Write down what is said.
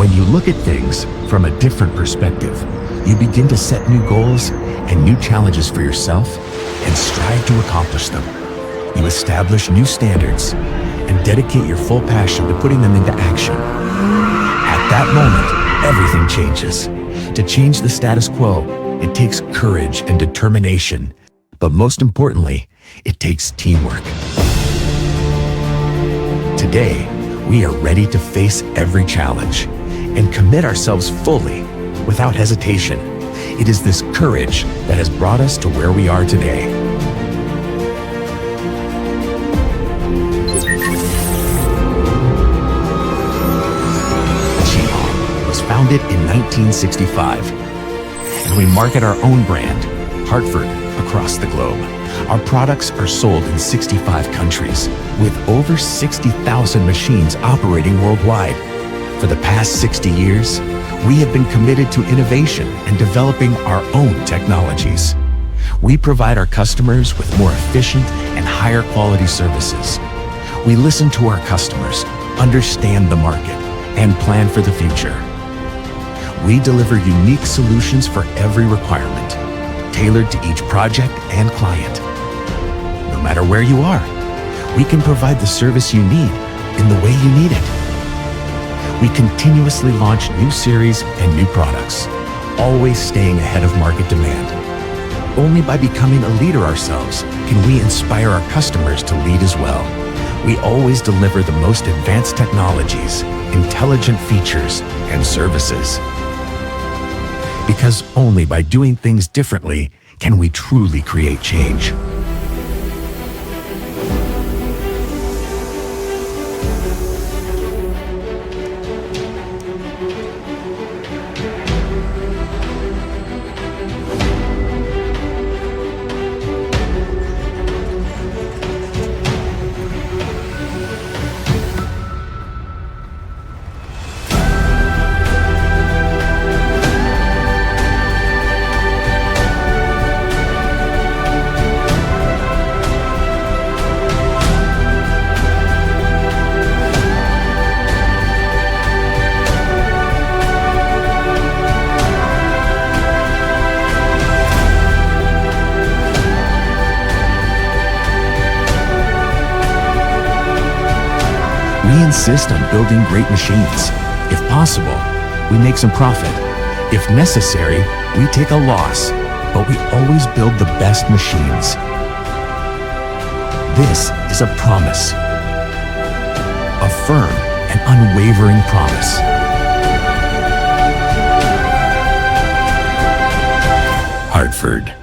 When you look at things from a different perspective, you begin to set new goals and new challenges for yourself and strive to accomplish them. You establish new standards and dedicate your full passion to putting them into action. At that moment, everything changes. To change the status quo, it takes courage and determination, but most importantly, it takes teamwork. Today, we are ready to face every challenge and commit ourselves fully, without hesitation. It is this courage that has brought us to where we are today. Was founded in 1965, and we market our own brand, Hartford, across the globe. Our products are sold in 65 countries, with over 60,000 machines operating worldwide. For the past 60 years, we have been committed to innovation and developing our own technologies. We provide our customers with more efficient and higher quality services. We listen to our customers, understand the market, and plan for the future. We deliver unique solutions for every requirement, tailored to each project and client. No matter where you are, we can provide the service you need in the way you need it. We continuously launch new series and new products, always staying ahead of market demand. Only by becoming a leader ourselves can we inspire our customers to lead as well. We always deliver the most advanced technologies, intelligent features, and services. Because only by doing things differently can we truly create change. We insist on building great machines. If possible, we make some profit. If necessary, we take a loss, but we always build the best machines. This is a promise, a firm and unwavering promise. Hartford.